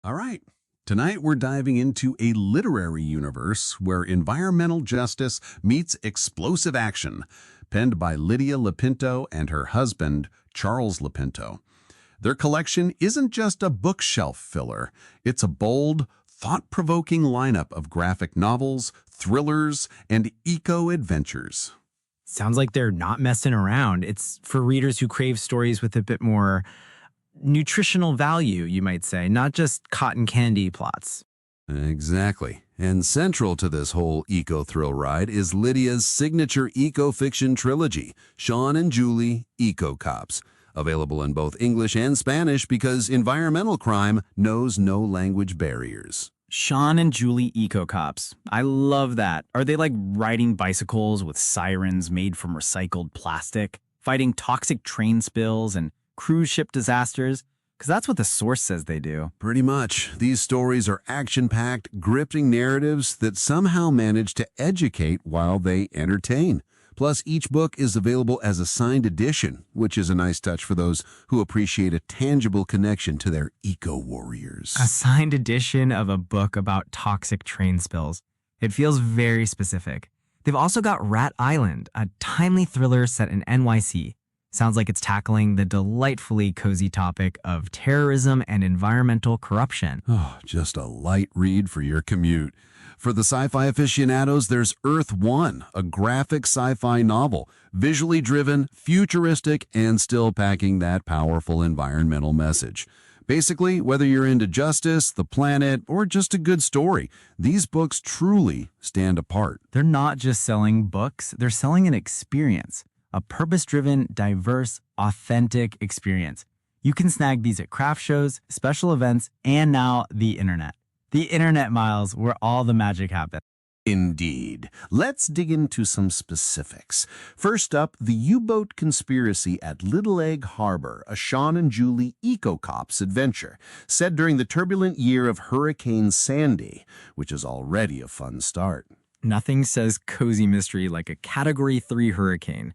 All right. Tonight we're diving into a literary universe where environmental justice meets explosive action, penned by Lidia LoPinto and her husband, Charles LoPinto. Their collection isn't just a bookshelf filler, it's a bold, thought-provoking lineup of graphic novels, thrillers, and eco-adventures. Sounds like they're not messing around. It's for readers who crave stories with a bit more nutritional value, you might say, not just cotton candy plots. Exactly. And central to this whole eco-thrill ride is Lydia's signature eco-fiction trilogy, Sean and Julie, Eco Cops, available in both English and Spanish because environmental crime knows no language barriers. Sean and Julie Eco Cops. I love that. Are they like riding bicycles with sirens made from recycled plastic, fighting toxic train spills and cruise ship disasters? Because that's what the source says they do. Pretty much. These stories are action-packed, gripping narratives that somehow manage to educate while they entertain. Plus, each book is available as a signed edition, which is a nice touch for those who appreciate a tangible connection to their eco-warriors. A signed edition of a book about toxic train spills. It feels very specific. They've also got Rat Island, a timely thriller set in NYC. Sounds like it's tackling the delightfully cozy topic of terrorism and environmental corruption. Oh, just a light read for your commute. For the sci-fi aficionados, there's Earth One, a graphic sci-fi novel, visually driven, futuristic, and still packing that powerful environmental message. Basically, whether you're into justice, the planet, or just a good story, these books truly stand apart. They're not just selling books, they're selling an experience. A purpose-driven, diverse, authentic experience. You can snag these at craft shows, special events, and now the internet. The internet, Miles, where all the magic happens. Indeed. Let's dig into some specifics. First up, the U-boat conspiracy at Little Egg Harbor, a Sean and Julie Eco-Cops adventure, set during the turbulent year of Hurricane Sandy, which is already a fun start. Nothing says cozy mystery like a Category 3 hurricane.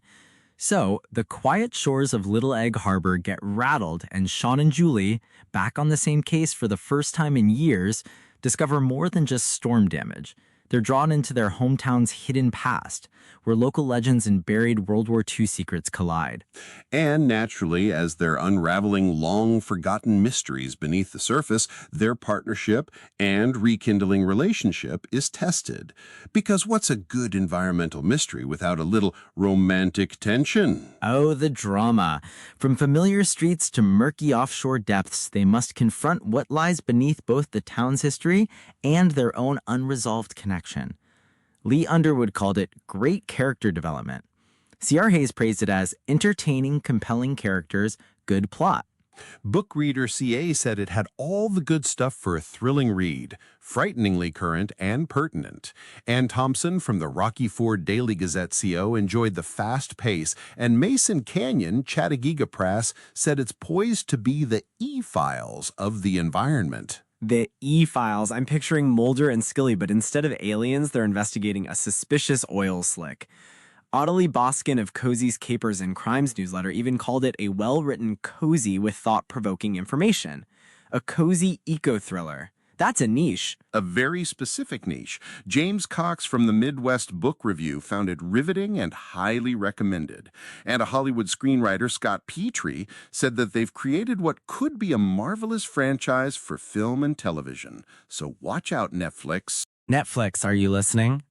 So, the quiet shores of Little Egg Harbor get rattled, and Sean and Julie, back on the same case for the first time in years, discover more than just storm damage. They're drawn into their hometown's hidden past, where local legends and buried World War II secrets collide. And naturally, as they're unraveling long-forgotten mysteries beneath the surface, their partnership and rekindling relationship is tested. Because what's a good environmental mystery without a little romantic tension? Oh, the drama. From familiar streets to murky offshore depths, they must confront what lies beneath both the town's history and their own unresolved connection. Lee Underwood called it great character development. C.R. Hayes praised it as entertaining, compelling characters, good plot. Book reader CA said it had all the good stuff for a thrilling read, frighteningly current and pertinent. Ann Thompson from the Rocky Ford Daily Gazette CO enjoyed the fast pace, and Mason Canyon, Chattagooga Press, said it's poised to be the E-Files of the environment. The E-Files. I'm picturing Mulder and Scully, but instead of aliens, they're investigating a suspicious oil slick. Audley Boskin of Cozy's Capers and Crimes newsletter even called it a well-written cozy with thought-provoking information. A cozy eco-thriller. That's a niche. A very specific niche. James Cox from the Midwest Book Review found it riveting and highly recommended. And a Hollywood screenwriter, Scott Petrie, said that they've created what could be a marvelous franchise for film and television. So watch out, Netflix. Netflix, are you listening?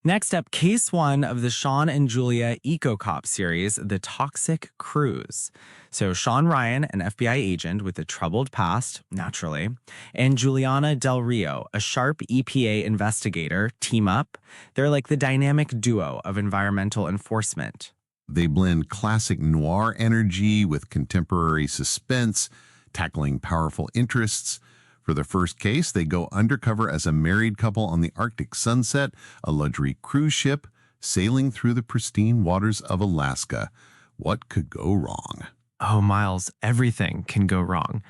Next up, Case 1 of the Sean and Julia Eco-Cop series, The Toxic Cruise. So Sean Ryan, an FBI agent with a troubled past, naturally, and Juliana Del Rio, a sharp EPA investigator, team up. They're like the dynamic duo of environmental enforcement. They blend classic noir energy with contemporary suspense, tackling powerful interests. For their first case, they go undercover as a married couple on the Arctic Sunset, a luxury cruise ship, sailing through the pristine waters of Alaska. What could go wrong? Oh, Miles, everything can go wrong.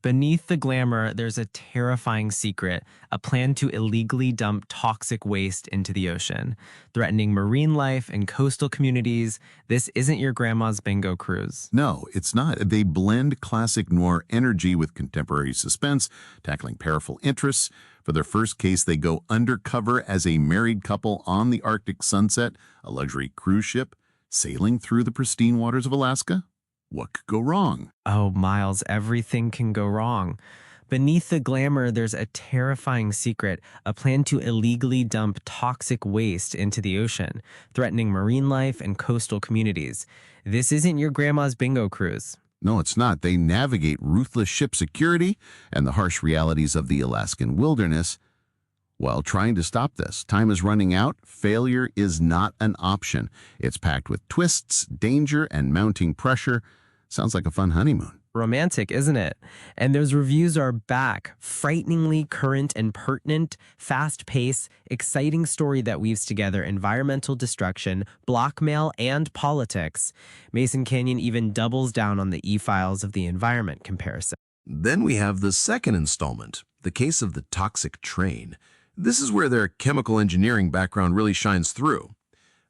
Beneath the glamour, there's a terrifying secret, a plan to illegally dump toxic waste into the ocean, threatening marine life and coastal communities. This isn't your grandma's bingo cruise. No, it's not. They blend classic noir energy with contemporary suspense, tackling powerful interests. For their first case, they go undercover as a married couple on the Arctic sunset, a luxury cruise ship, sailing through the pristine waters of Alaska. What could go wrong? Oh, Miles, everything can go wrong. Beneath the glamour, there's a terrifying secret, a plan to illegally dump toxic waste into the ocean, threatening marine life and coastal communities. This isn't your grandma's bingo cruise. No, it's not. They navigate ruthless ship security and the harsh realities of the Alaskan wilderness. While trying to stop this, time is running out. Failure is not an option. It's packed with twists, danger, and mounting pressure. Sounds like a fun honeymoon. Romantic, isn't it? And those reviews are back. Frighteningly current and pertinent, fast pace, exciting story that weaves together environmental destruction, blackmail, and politics. Mason Canyon even doubles down on the E-Files of the environment comparison. Then we have the second installment, the case of the toxic train. This is where their chemical engineering background really shines through.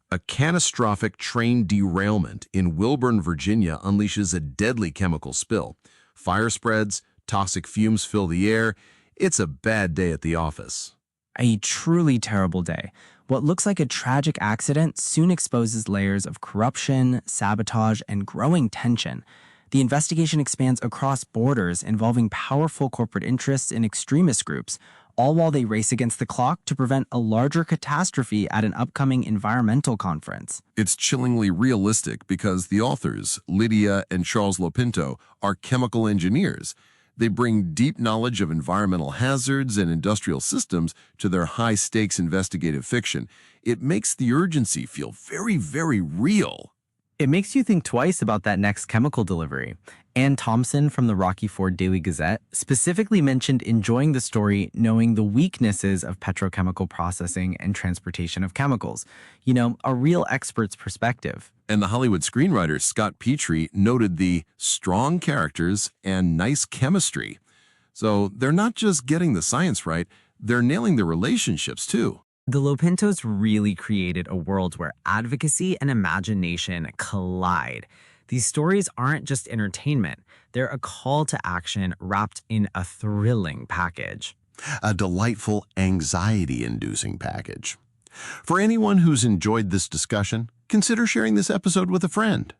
A catastrophic train derailment in Wilburn, Virginia unleashes a deadly chemical spill. Fire spreads, toxic fumes fill the air. It's a bad day at the office. A truly terrible day. What looks like a tragic accident soon exposes layers of corruption, sabotage, and growing tension. The investigation expands across borders, involving powerful corporate interests and extremist groups, all while they race against the clock to prevent a larger catastrophe at an upcoming environmental conference. It's chillingly realistic because the authors, Lidia and Charles LoPinto, are chemical engineers. They bring deep knowledge of environmental hazards and industrial systems to their high-stakes investigative fiction. It makes the urgency feel very, very real. It makes you think twice about that next chemical delivery. Ann Thompson from the Rocky Ford Daily Gazette specifically mentioned enjoying the story knowing the weaknesses of petrochemical processing and transportation of chemicals. You know, a real expert's perspective. And the Hollywood screenwriter Scott Petrie noted the strong characters and nice chemistry. So they're not just getting the science right, they're nailing the relationships too. The LoPintos really created a world where advocacy and imagination collide. These stories aren't just entertainment, they're a call to action wrapped in a thrilling package. A delightful, anxiety-inducing package. For anyone who's enjoyed this discussion, consider sharing this episode with a friend.